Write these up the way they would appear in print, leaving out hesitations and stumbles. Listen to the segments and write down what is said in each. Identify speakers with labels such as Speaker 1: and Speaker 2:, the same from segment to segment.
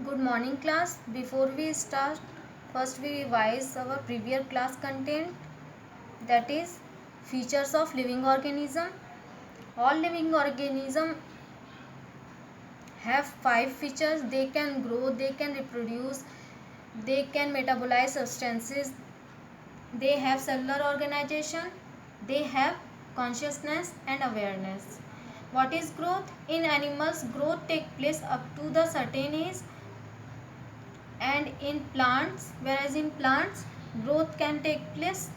Speaker 1: Good morning class. Before we start, first we revise our previous class content, that is features of living organism. All living organism have five features. They can grow, they can reproduce, they can metabolize substances, they have cellular organization, they have consciousness and awareness. What is growth? In animals, growth takes place up to the certain age, and in plants, whereas in plants growth can take place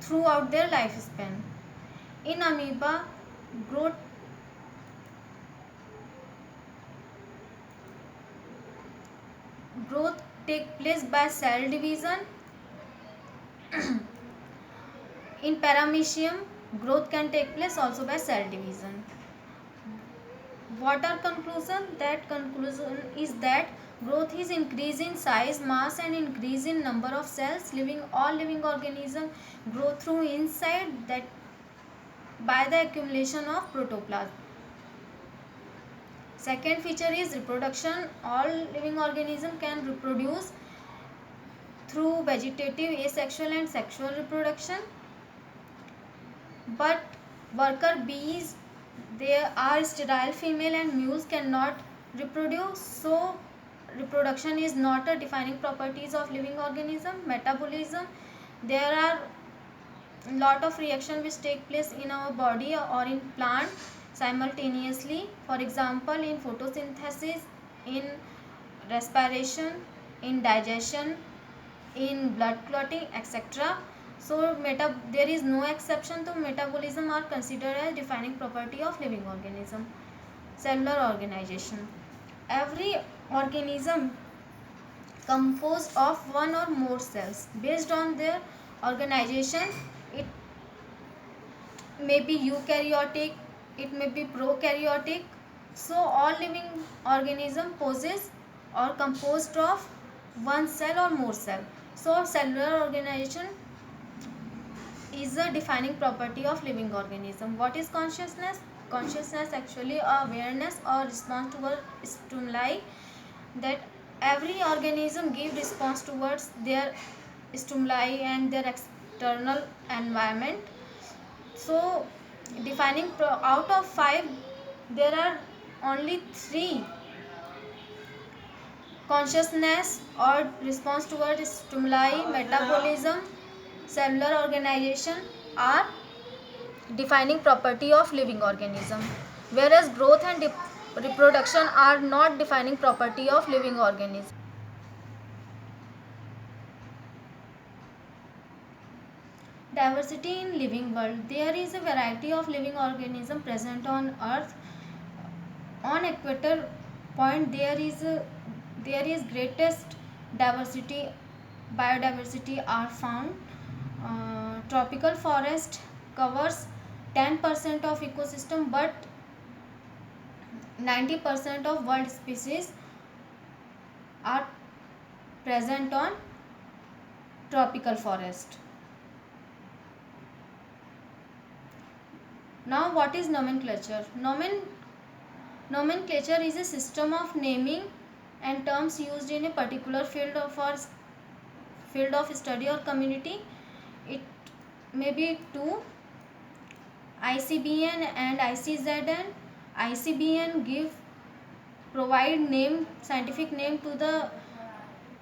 Speaker 1: throughout their lifespan. In amoeba, growth growth take place by cell division. In paramecium, growth can take place also by cell division. What are conclusion? That conclusion is that growth is increase in size, mass and increase in number of cells. All living organisms grow through inside that by the accumulation of protoplasm. Second feature is reproduction. All living organisms can reproduce through vegetative, asexual and sexual reproduction. But worker bees, they are sterile female and mules cannot reproduce. So reproduction is not a defining properties of living organism. Metabolism, there are lot of reaction which take place in our body or in plant simultaneously. For example, in photosynthesis, in respiration, in digestion, in blood clotting, etc. So there is no exception. So metabolism are considered as defining property of living organism. Cellular organization, every organism composed of one or more cells. Based on their organization, it may be eukaryotic, it may be prokaryotic. So all living organism possess or composed of one cell or more cell. So cellular organization is a defining property of living organism. What is consciousness? Consciousness actually awareness or response toward stimuli, that every organism give response towards their stimuli and their external environment. So defining out of 5 there are only 3: consciousness or response towards stimuli, metabolism, cellular organization are defining property of living organism, whereas growth and reproduction are not defining property of living organism. Diversity in living world. There is a variety of living organism present on earth. On equator point there is greatest diversity, biodiversity are found. Tropical forest covers 10% of ecosystem, but 90% of world species are present on tropical forest. Now what is nomenclature? Nomenclature is a system of naming and terms used in a particular field of study or community. It may be two: ICBN and ICZN. ICBN provide scientific name to the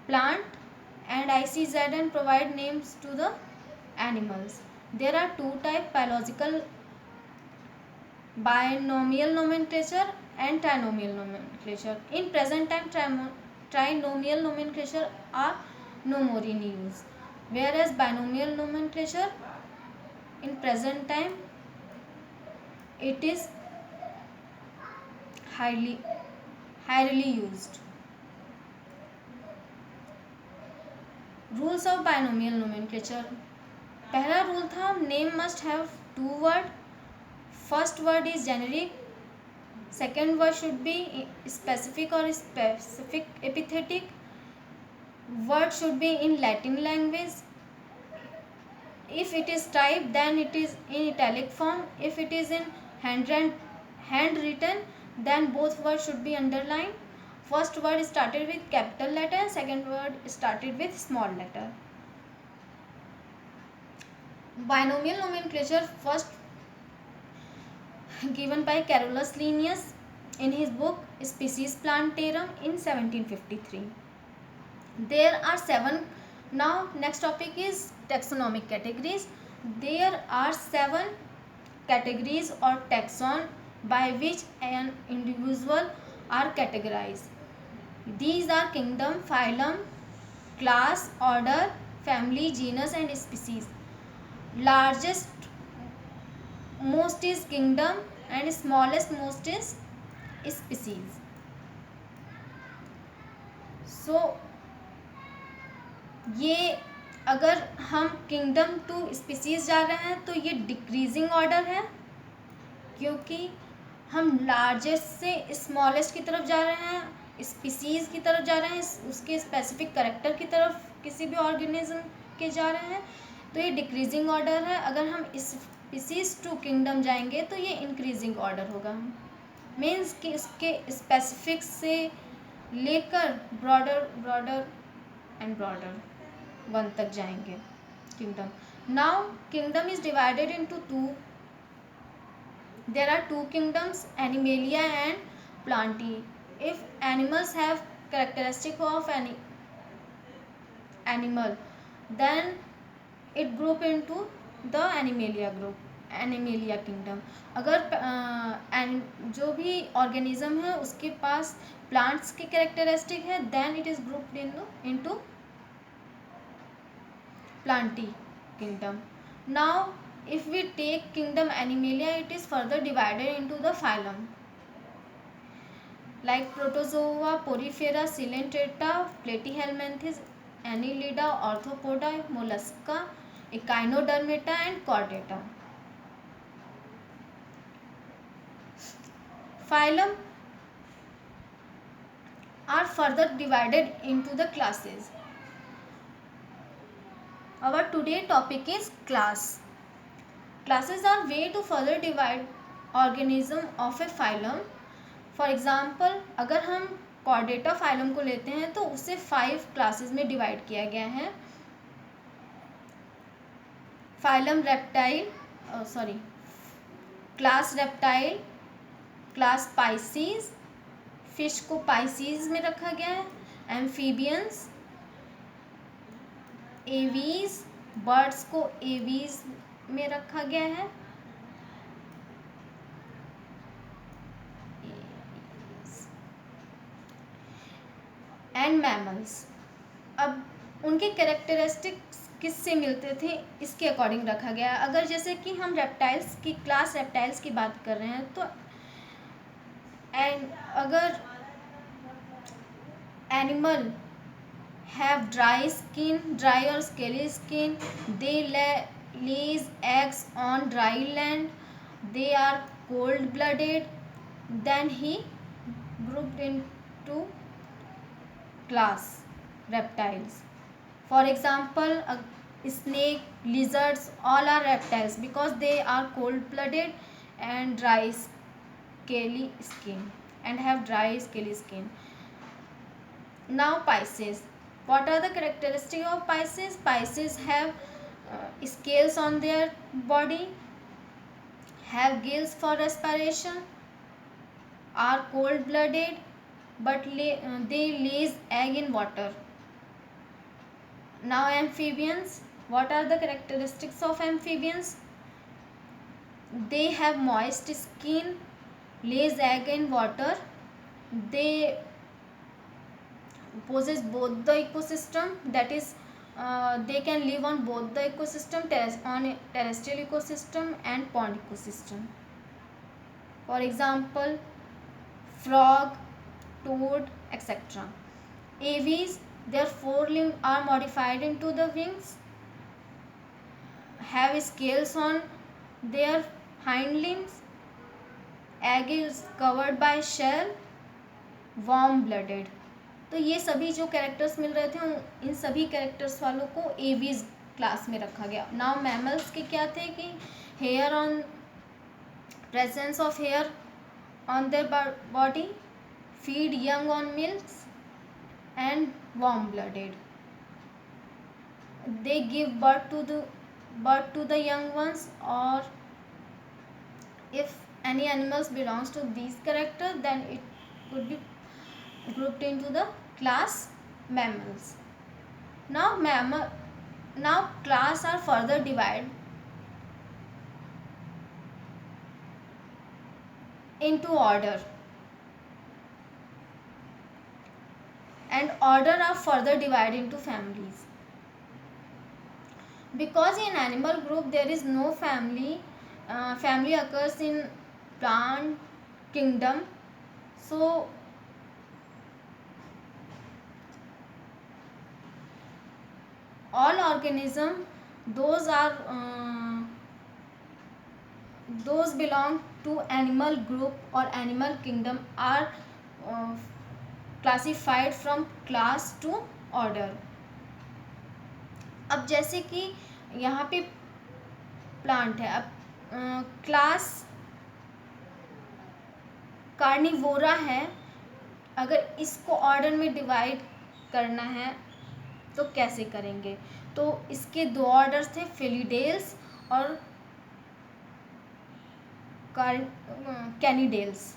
Speaker 1: plant, and ICZN provide names to the animals. There are two types: binomial nomenclature and trinomial nomenclature. In present time, trinomial nomenclature are no more in use, whereas binomial nomenclature in present time it is highly used. Rules of binomial nomenclature. पहला rule था name must have 2 word. First word is generic, second word should be specific or specific epithetic. Word should be in Latin language. If it is typed, then it is in italic form. If it is in handwritten, then both words should be underlined. first word started with capital letter and second word started with small letter. Binomial nomenclature first given by Carolus Linnaeus in his book Species Plantarum in 1753. There are 7. Now next topic is taxonomic categories. There are 7 categories or taxon by which an individual are categorized. These are kingdom, phylum, class, order, family, genus and species. Largest most is kingdom and smallest most is species. So ये अगर हम kingdom to species जा रहे हैं तो ये decreasing order है, क्योंकि हम लार्जेस्ट से स्मॉलेस्ट की तरफ जा रहे हैं, स्पीसीज की तरफ जा रहे हैं, उसके स्पेसिफिक करेक्टर की तरफ किसी भी ऑर्गेनिज्म के जा रहे हैं, तो ये डिक्रीजिंग ऑर्डर है. अगर हम स्पीसीज टू किंगडम जाएंगे तो ये इंक्रीजिंग ऑर्डर होगा. मीन्स कि इसके स्पेसिफिक से लेकर ब्रॉडर एंड ब्रॉडर 1 तक जाएंगे kingdom. Now kingdom is divided into 2. There are 2 kingdoms, Animalia and Plantae. If animals have characteristic of any animal, then it group into the Animalia kingdom. अगर जो भी organism है उसके पास प्लांट्स के characteristic है, then it is grouped into Plantae kingdom. Now if we take kingdom Animalia, it is further divided into the phylum like Protozoa, Porifera, Coelenterata, Platyhelminthes, Annelida, Arthropoda, Mollusca, Echinodermata and Chordata. Phylum are further divided into the classes. Our today topic is class. Classes are way to further divide organism of a phylum. For example, अगर हम Chordata phylum को लेते हैं तो उसे 5 classes में divide किया गया है. phylum reptile, class reptile, class Pisces, fish को Pisces में रखा गया है, amphibians, एवीज, बर्ड्स को एवीज में रखा गया है, एंड मैमल्स. अब उनके कैरेक्टरिस्टिक्स किससे मिलते थे इसके अकॉर्डिंग रखा गया. अगर जैसे कि हम रेप्टाइल्स की क्लास रेप्टाइल्स की बात कर रहे हैं तो अगर animal have dry or scaly skin, they lays eggs on dry land, they are cold blooded, then he grouped into class reptiles. For example, snake, lizards, all are reptiles because they are cold blooded and dry scaly skin and have dry scaly skin. Now Pisces. What are the characteristics of Pisces? Pisces have scales on their body, have gills for respiration, are cold blooded, but they lays egg in water. Now amphibians. What are the characteristics of amphibians? They have moist skin, lays egg in water, they possess both the ecosystem, that is they can live on both the ecosystem, on terrestrial ecosystem and pond ecosystem. For example, frog, toad, etc. Aves, their forelimbs are modified into the wings, have scales on their hind limbs, egg is covered by shell, warm blooded. तो ये सभी जो characters मिल रहे थे इन सभी characters वालों को aves class में रखा गया. नाउ मैमल्स के क्या थे कि hair on presence of hair on their body, feed young on milks and warm blooded. They give birth to the young ones, or if any animals belongs to these characters, then it could be grouped into the class mammals. Now class are further divided into order, and order are further divided into families. Because in animal group there is no family, family occurs in plant kingdom. So all organism, those are those belong to animal group or animal kingdom, are uh, classified from class to order. अब जैसे कि यहाँ पे plant है, अब class Carnivora है, अगर इसको ऑर्डर में डिवाइड करना है तो कैसे करेंगे? तो इसके दो ऑर्डर्स थे, फेलिडेल्स और कैनिडेल्स,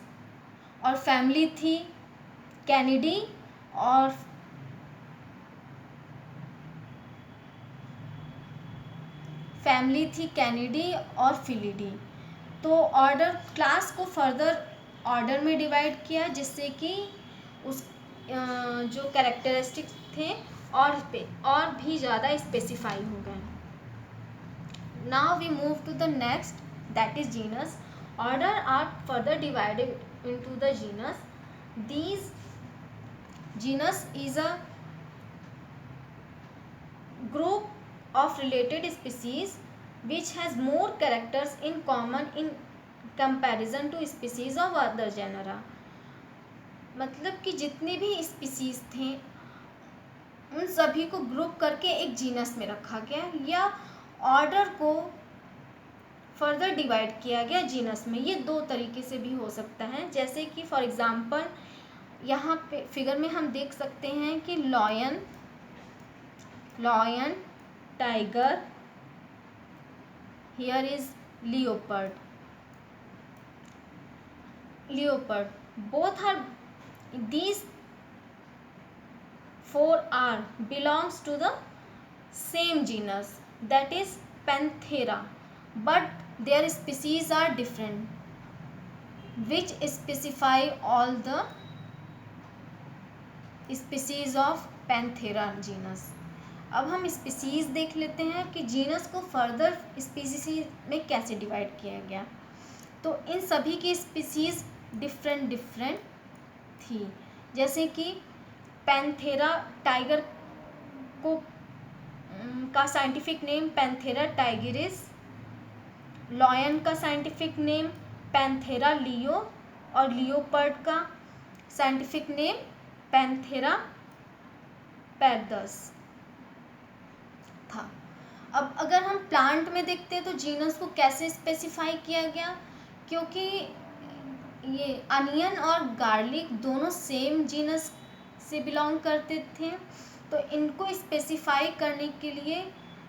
Speaker 1: और फैमिली थी कैनिडी और फिलिडी। तो ऑर्डर क्लास को फर्दर ऑर्डर में डिवाइड किया, जिससे कि उस जो कैरेक्टरिस्टिक्स थे और भी ज़्यादा स्पेसिफाई हो गए। Now we move to the next, that is genus. Order are further divided into the genus. These genus is a group of related species which has more characters in common in comparison to species of other genera. मतलब कि जितने भी species थे उन सभी को group करके एक जीनस में रखा गया, या ऑर्डर को फर्दर डिवाइड किया गया जीनस में. ये दो तरीके से भी हो सकता है. जैसे कि फॉर एग्जांपल यहाँ पे फिगर में हम देख सकते हैं कि lion, tiger, here is leopard. Both are, these four are belongs to the same genus, that is Panthera, but their species are different, which specify all the species of Panthera genus. अब हम species देख लेते हैं कि genus को further species में कैसे divide किया गया. तो इन सभी की स्पीसीज डिफरेंट थी. जैसे कि पैंथेरा टाइगर को का साइंटिफिक नेम पैंथेरा टाइगरिस, लॉयन का साइंटिफिक नेम पैंथेरा लियो, और लियोपर्ड का साइंटिफिक नेम पैंथेरा पैरदस था. अब अगर हम प्लांट में देखते हैं तो जीनस को कैसे स्पेसिफाई किया गया, क्योंकि ये अनियन और गार्लिक दोनों सेम जीनस से बिलोंग करते थे, तो इनको स्पेसिफाई करने के लिए,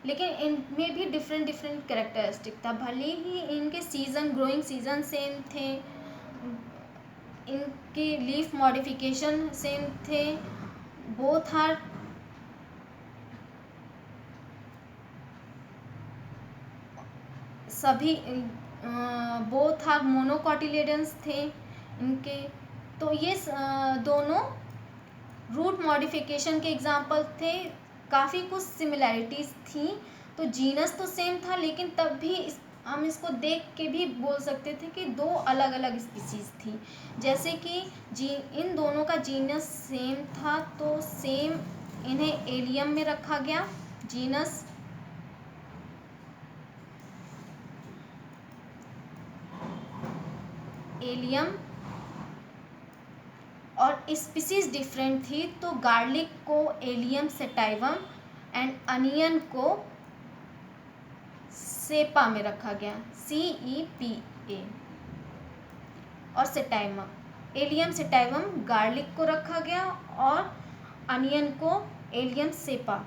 Speaker 1: लेकिन इनमें भी डिफरेंट कैरेक्टरिस्टिक था. भले ही इनके सीजन, ग्रोइंग सीजन सेम थे, इनके लीफ मॉडिफिकेशन सेम थे, बोथ आर सभी बोथ आर मोनोकॉटिलेडन्स थे इनके. तो ये दोनों रूट मॉडिफिकेशन के एग्जाम्पल थे. काफ़ी कुछ सिमिलैरिटीज़ थी. तो जीनस तो सेम था, लेकिन तब भी हम इसको देख के भी बोल सकते थे कि दो अलग अलग स्पीसीज थी. जैसे कि इन दोनों का जीनस सेम था, तो सेम इन्हें एलियम में रखा गया. जीनस एलियम, और स्पीसीज डिफरेंट थी, तो गार्लिक को एलियम सेटाइवम एंड अनियन को सेपा में रखा गया, CEPA, और सेटाइवम. एलियम सेटाइवम गार्लिक को रखा गया और अनियन को एलियम सेपा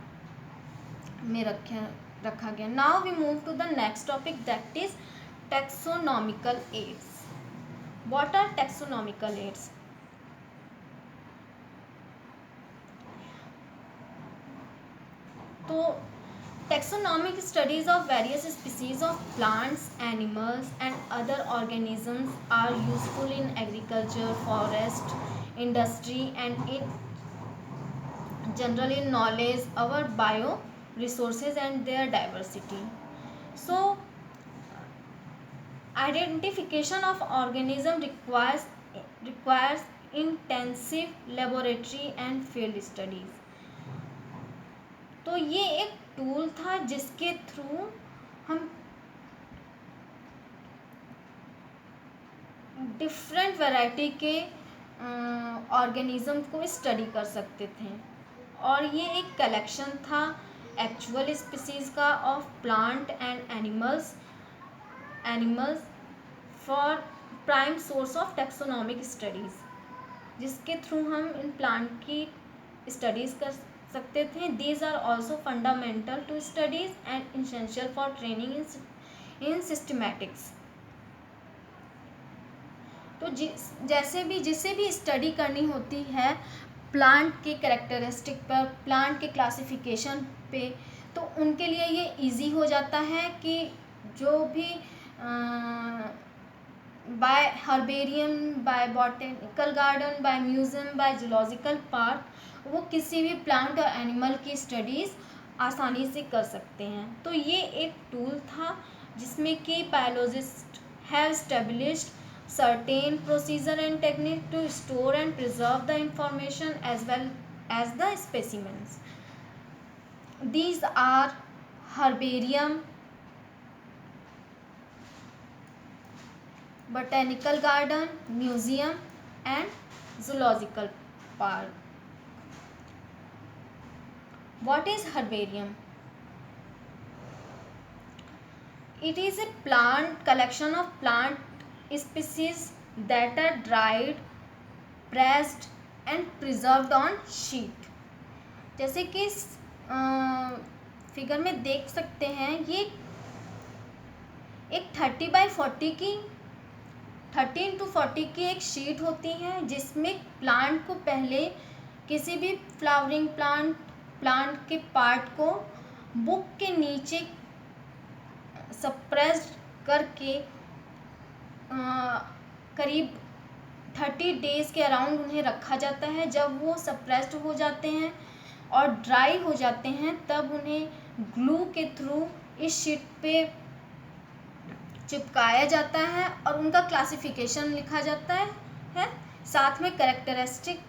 Speaker 1: में रखा गया. Now we move to the next topic, that is taxonomical aids. What are taxonomical aids? तो taxonomic studies of various species of plants, animals and other organisms are useful in agriculture, forest, industry and in general in knowledge our bio resources and their diversity. So identification of organism requires intensive laboratory and field studies. तो ये एक tool था जिसके through हम different variety के organism को study कर सकते थे. और ये एक कलेक्शन था एक्चुअल स्पीसीज का of plant and animals for prime source of taxonomic studies, जिसके थ्रू हम इन प्लांट की स्टडीज़ कर सकते थे. These are also fundamental to studies and essential for training in systematics. तो जिसे भी स्टडी करनी होती है प्लांट के कैरेक्टरिस्टिक पर, प्लांट के क्लासिफिकेशन पे, तो उनके लिए ये इजी हो जाता है कि जो भी by herbarium, by botanical garden, by museum, by zoological park, वो किसी भी प्लांट और एनिमल की स्टडीज़ आसानी से कर सकते हैं. तो ये एक टूल था जिसमें कि biologist have established certain procedure and technique to store and preserve the information as well as the specimens. These are herbarium, botanical garden, museum and zoological park. What is herbarium? It is a plant collection of plant species that are dried, pressed and preserved on sheet. जैसे कि figure में देख सकते हैं, ये एक 30x40 की एक शीट होती है जिसमें प्लांट को पहले किसी भी फ्लावरिंग प्लांट के पार्ट को बुक के नीचे सप्रेस्ड करके करीब 30 डेज़ के अराउंड उन्हें रखा जाता है. जब वो सप्रेस्ड हो जाते हैं और ड्राई हो जाते हैं तब उन्हें ग्लू के थ्रू इस शीट पे चिपकाया जाता है और उनका क्लासिफिकेशन लिखा जाता है. साथ में कैरेक्टरिस्टिक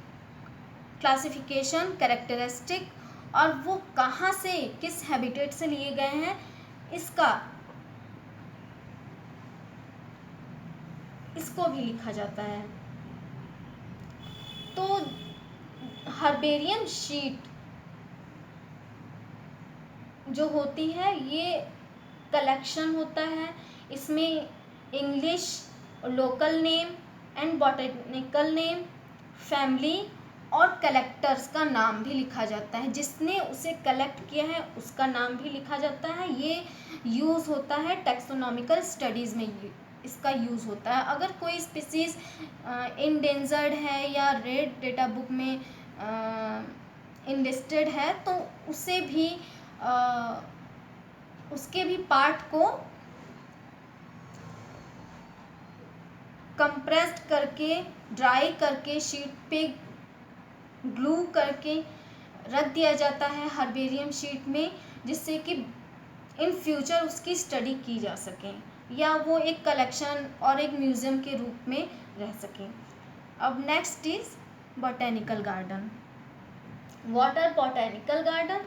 Speaker 1: और वो कहाँ से, किस हैबिटेट से लिए गए हैं, इसको भी लिखा जाता है. तो हर्बेरियम शीट जो होती है ये कलेक्शन होता है. इसमें English, local name and botanical name, family और कलेक्टर्स का नाम भी लिखा जाता है. जिसने उसे कलेक्ट किया है उसका नाम भी लिखा जाता है. ये यूज़ होता है टैक्सोनॉमिकल स्टडीज़ में, इसका यूज़ होता है. अगर कोई स्पीसीज़ इंडेंजर्ड है या रेड डेटा बुक में इनलिस्टेड है तो उसे भी उसके भी पार्ट को कंप्रेस्ड करके, ड्राई करके, शीट पे ग्लू करके रख दिया जाता है हर्बेरियम शीट में, जिससे कि इन फ्यूचर उसकी स्टडी की जा सके या वो एक कलेक्शन और एक म्यूज़ियम के रूप में रह सके. अब next is botanical garden. What are botanical garden?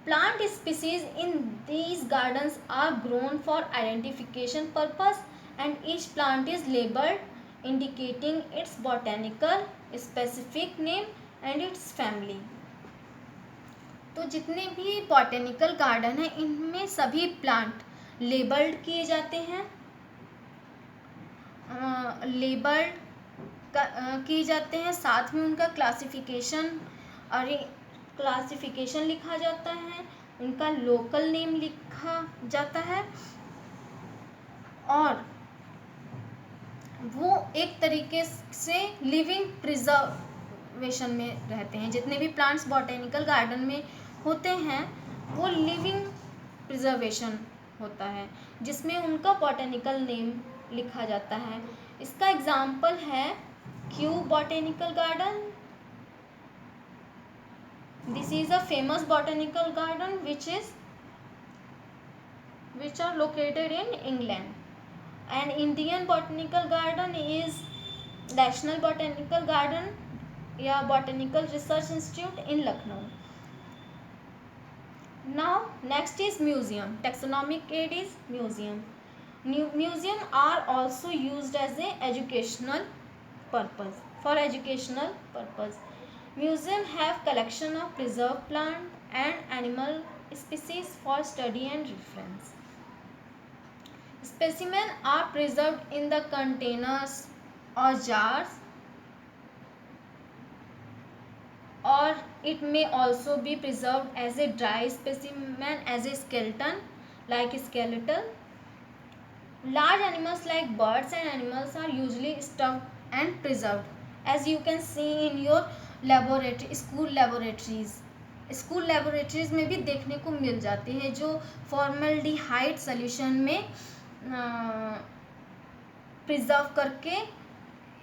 Speaker 1: Plant species in these gardens are grown for identification purpose and each plant is labeled indicating its botanical specific name and its family. तो जितने भी botanical garden हैं इनमें सभी plant labelled किए जाते हैं. Labelled किए जाते हैं, साथ में उनका क्लासिफिकेशन लिखा जाता है, उनका लोकल नेम लिखा जाता है, और वो एक तरीके से लिविंग प्रिजर्वेशन में रहते हैं। जितने भी प्लांट्स बॉटेनिकल गार्डन में होते हैं वो लिविंग प्रिजर्वेशन होता है, जिसमें उनका बॉटेनिकल नेम लिखा जाता है। इसका एग्जाम्पल है Q botanical garden. This is a famous botanical garden which are located in England. An Indian botanical garden is National Botanical Garden या Botanical Research Institute in Lucknow. Now next is museum. Taxonomic aid is museum. Museum are also used as a educational purpose. For educational purpose, museum have collection of preserved plant and animal species for study and reference. Specimens are preserved in the containers or jars, or it may also be preserved as a dry specimen, as a skeleton, like skeletal. Large animals like birds and animals are usually stuffed and preserved, as you can see in your laboratory, school laboratories में भी देखने को मिल जाते हैं, जो formaldehyde solution में preserve करके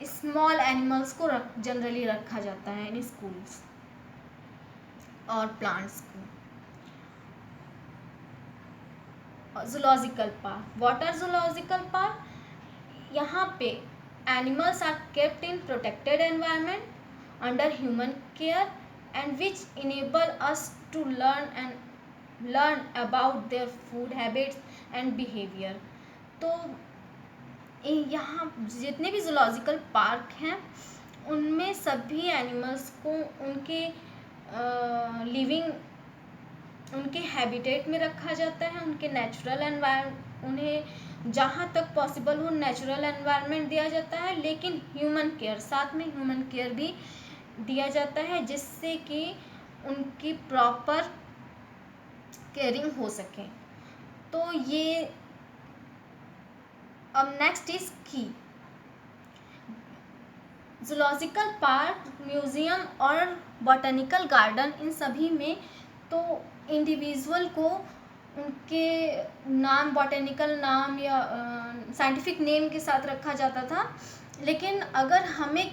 Speaker 1: small animals को जनरली रखा जाता है इन स्कूल्स और प्लांट्स को। Zoological park, what are zoological park? यहाँ पे animals are kept in protected environment under human care and which enable us to learn about their food habits and behaviour. तो यहाँ जितने भी जूलॉजिकल पार्क हैं उनमें सभी एनिमल्स को उनके उनके हैबिटेट में रखा जाता है, उनके नेचुरल एनवायरनमेंट, उन्हें जहाँ तक पॉसिबल हो नेचुरल एनवायरनमेंट दिया जाता है, लेकिन ह्यूमन केयर, साथ में ह्यूमन केयर भी दिया जाता है जिससे कि उनकी प्रॉपर केयरिंग हो सके। तो ये अब नेक्स्ट इज की जूलॉजिकल पार्क, म्यूजियम और बॉटनिकल गार्डन, इन सभी में तो इंडिविजुअल को उनके नाम, बॉटनिकल नाम या साइंटिफिक नेम के साथ रखा जाता था, लेकिन अगर हमें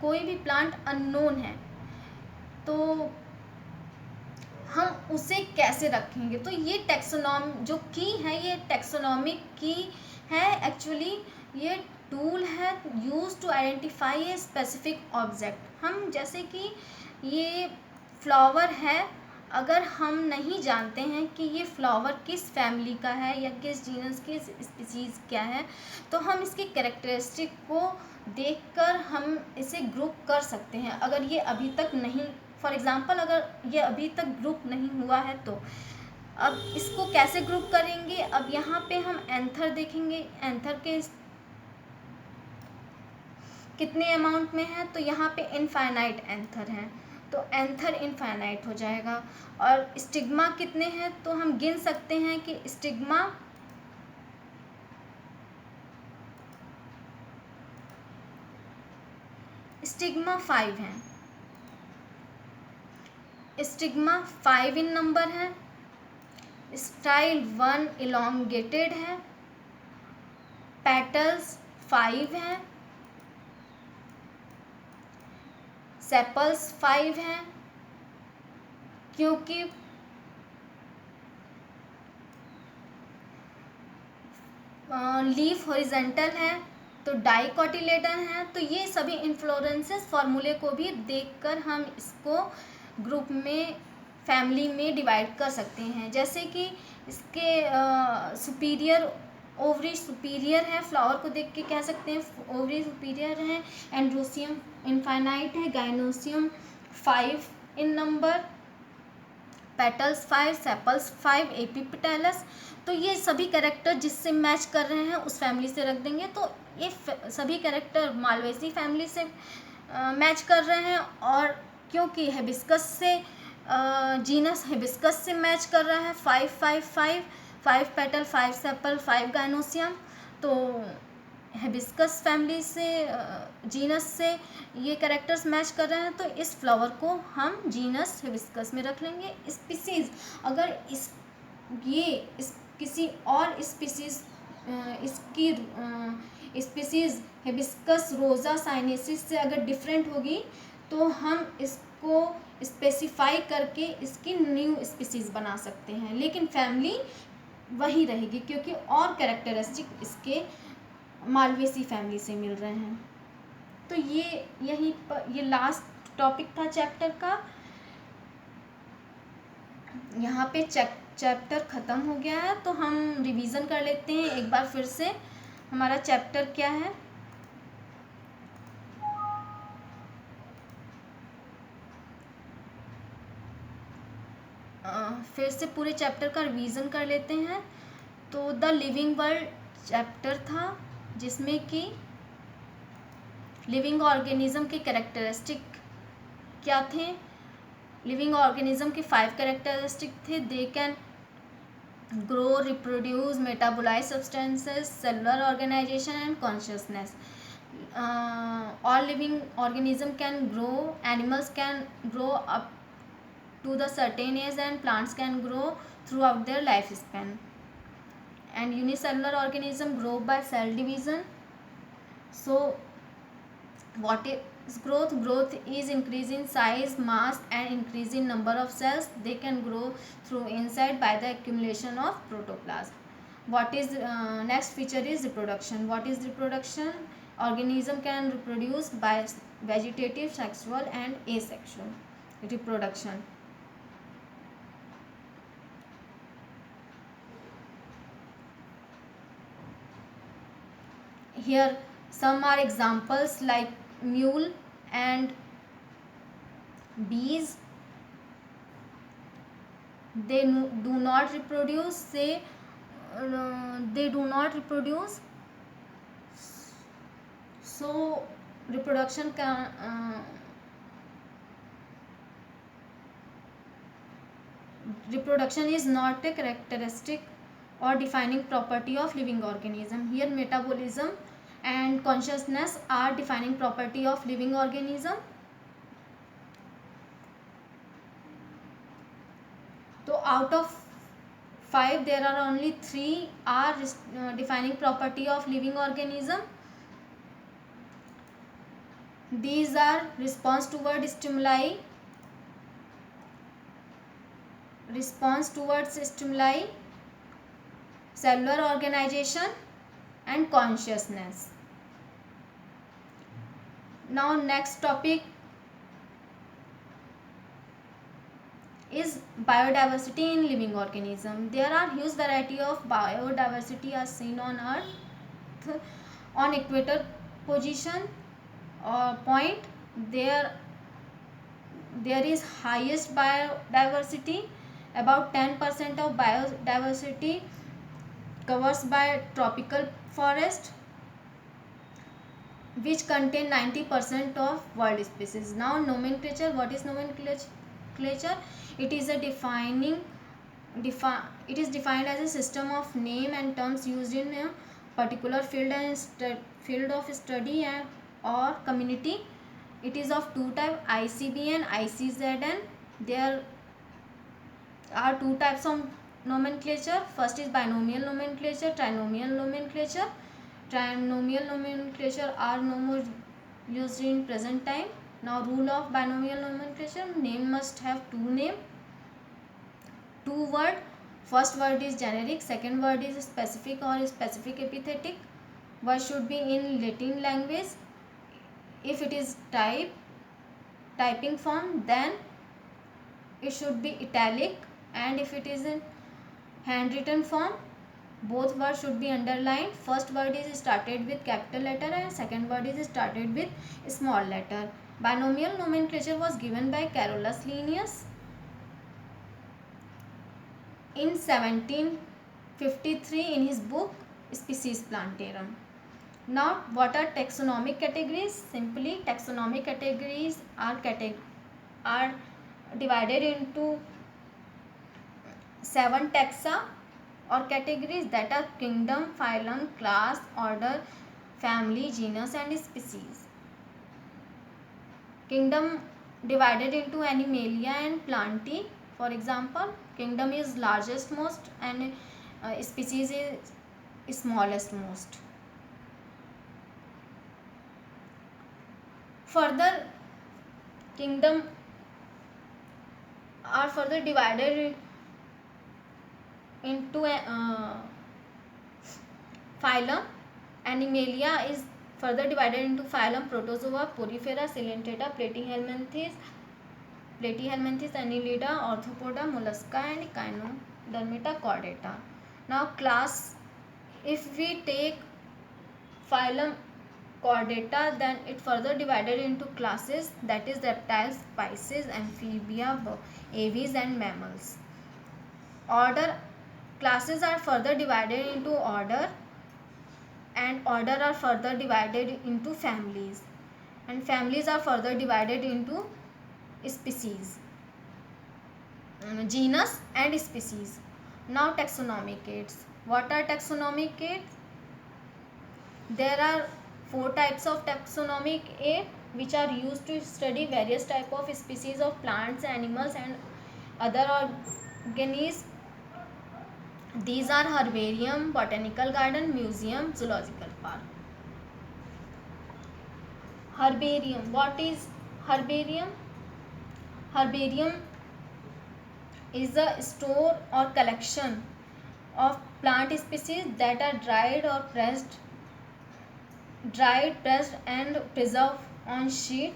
Speaker 1: कोई भी प्लांट अननोन है तो हम उसे कैसे रखेंगे? तो ये जो की है ये टैक्सोनॉमिक की है। एक्चुअली ये टूल है use to identify a specific object. हम जैसे कि ये फ्लावर है, अगर हम नहीं जानते हैं कि ये फ्लावर किस फैमिली का है या किस जीनस किस स्पीसीज क्या है, तो हम इसके कैरेक्टरिस्टिक को देखकर हम इसे ग्रुप कर सकते हैं। अगर ये अभी तक नहीं, फॉर एग्जांपल अगर ये अभी तक ग्रुप नहीं हुआ है तो अब इसको कैसे ग्रुप करेंगे? अब यहाँ पे हम एंथर देखेंगे, एंथर के कितने अमाउंट में है, तो यहाँ पे इनफाइनाइट एंथर है, तो एंथर इनफाइनाइट हो जाएगा। और स्टिग्मा कितने हैं, तो हम गिन सकते हैं कि स्टिग्मा स्टिग्मा 5 है, स्टिग्मा 5 इन नंबर है। स्टाइल 1 इलोंगेटेड है, पेटल्स 5 हैं, सेपल्स 5 हैं, क्योंकि लीफ हॉरिजेंटल है तो डाइकोटिलेडन है। तो ये सभी इन्फ्लोरेंसेस फॉर्मूले को भी देखकर हम इसको ग्रुप में, फैमिली में डिवाइड कर सकते हैं। जैसे कि इसके सुपीरियर ओवरी सुपीरियर है, फ्लावर को देख के कह सकते हैं ओवरी सुपीरियर है। एंड्रोसियम इनफाइनाइट है, गाइनोसियम 5 इन नंबर, पेटल्स 5, सेपल्स 5, एपिपेटलस। तो ये सभी कैरेक्टर जिससे मैच कर रहे हैं उस फैमिली से रख देंगे। तो ये सभी कैरेक्टर मालवेसी फैमिली से मैच कर रहे हैं, और क्योंकि हिबिस्कस से जीनस हिबिस्कस से मैच कर रहा है, 5 5 5, 5 पेटल, 5 सेपल, 5 गाइनोसियम। तो हिबिस्कस फैमिली से जीनस से ये कैरेक्टर्स मैच कर रहे हैं, तो इस फ्लावर को हम जीनस हिबिस्कस में रख लेंगे। स्पीसीज, अगर इस किसी और स्पीसीज इसकी स्पीसीज हिबिस्कस रोजा साइनेसिस से अगर डिफरेंट होगी तो हम इसको स्पेसिफाई करके इसकी न्यू स्पीसीज बना सकते हैं, लेकिन फैमिली वही रहेगी क्योंकि और कैरेक्टरिस्टिक इसके मालवेसी फैमिली से मिल रहे हैं। तो ये लास्ट टॉपिक था चैप्टर का। यहाँ पे चैप्टर ख़त्म हो गया है, तो हम रिवीजन कर लेते हैं एक बार फिर से हमारा चैप्टर क्या है। फिर से पूरे चैप्टर का रिवीजन कर लेते हैं। तो द लिविंग वर्ल्ड चैप्टर था, जिसमें कि लिविंग ऑर्गेनिज्म के कैरेक्टरिस्टिक क्या थे। लिविंग ऑर्गेनिज्म के 5 कैरेक्टरिस्टिक थे। They can grow, reproduce, metabolise substances, cellular organisation and consciousness. all living organism can grow. Animals can grow up to the certain age, and plants can grow throughout their lifespan. And unicellular organism grow by cell division. So what is growth? Growth is increase in size, mass and increase in number of cells. They can grow through inside by the accumulation of protoplasm. What is next feature is reproduction. What is reproduction? Organism can reproduce by vegetative, sexual and asexual reproduction. Here some are examples like mule and bees. They do not reproduce. They do not reproduce. So reproduction is not a characteristic or defining property of living organism. Here metabolism and consciousness are defining property of living organism. So out of 5 there are only 3 are defining property of living organism. These are response towards stimuli, cellular organization and consciousness. Now next topic is biodiversity in living organism. There are huge variety of biodiversity are seen on earth. On equator position or point there is highest biodiversity. About 10% of biodiversity covers by tropical forest, which contain 90% of world species. Now nomenclature. What is nomenclature? It is defined as a system of name and terms used in a particular field of study or community. It is of two types, ICBN, ICZN. There are two types of nomenclature. First is binomial nomenclature, trinomial nomenclature. Trinomial nomenclature are no more used in present time. Now rule of binomial nomenclature: name must have two word. First word is generic, second word is specific or specific epithetic. Word should be in Latin language. If it is typing form, then it should be italic, and if it is in handwritten form, both words should be underlined. First word is started with capital letter and second word is started with small letter. Binomial nomenclature was given by Carolus Linnaeus. in 1753 in his book Species Plantarum. Now, what are taxonomic categories? Simply, taxonomic categories are divided into 7 taxa or categories, that are kingdom, phylum, class, order, family, genus and species. Kingdom divided into Animalia and Plantae. For example, kingdom is largest most and species is smallest most. Further, kingdom are further divided into phylum. Animalia is further divided into phylum Protozoa, Porifera, Coelentata, Platyhelminthes, Annelida, Arthropoda, Mollusca and Echinodermata Chordata. Now, class, if we take phylum Chordata, then it further divided into classes, that is reptiles, Pisces, amphibia, aves and mammals. Order, classes are further divided into order, and order are further divided into families, and families are further divided into species, genus and species. Now, taxonomic aids. What are taxonomic aids? There are 4 types of taxonomic aid which are used to study various type of species of plants, animals and other organisms. These are herbarium, botanical garden, museum, zoological park. Herbarium. What is herbarium? Herbarium is a store or collection of plant species that are dried, pressed and preserved on sheet.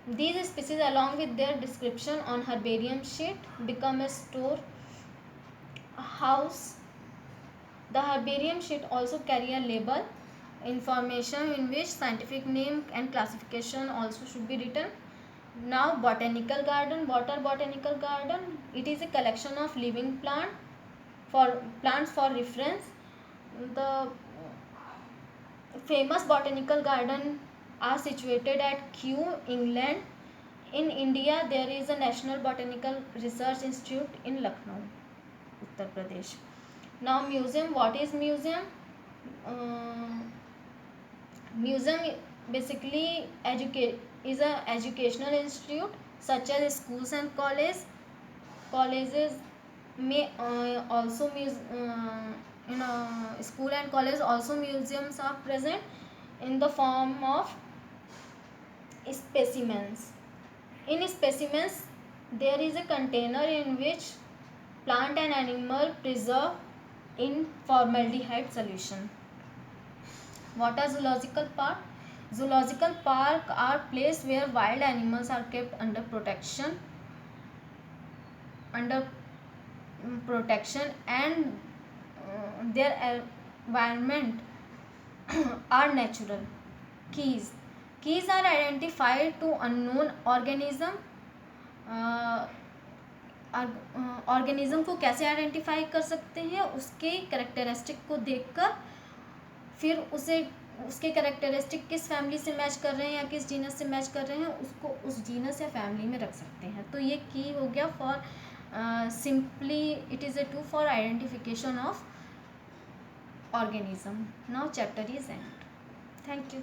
Speaker 1: These species along with their description on herbarium sheet become a store house. The herbarium sheet also carry a label, information in which scientific name and classification also should be written. Now, botanical garden. What are botanical garden? It is a collection of living plants for reference. The famous botanical garden are situated at Kew, England. In India, there is a National Botanical Research Institute in Lucknow, Uttar Pradesh. Now, museum. What is museum? Museum basically is a educational institute such as schools and colleges may also in a school and college also museums are present in the form of specimens. In specimens, there is a container in which plant and animal preserved in formaldehyde solution. What are zoological park? Zoological park are places where wild animals are kept under protection and their environment are natural. Keys. Keys are identified to unknown organism. Organism को कैसे identify कर सकते हैं? उसके characteristic को देखकर फिर उसके कैरेक्टरिस्टिक किस फैमिली से मैच कर रहे हैं या किस जीनस से मैच कर रहे हैं, उसको उस जीनस या फैमिली में रख सकते हैं. तो ये की हो गया for simply it is a tool for identification of organism. Now chapter is end. Thank you.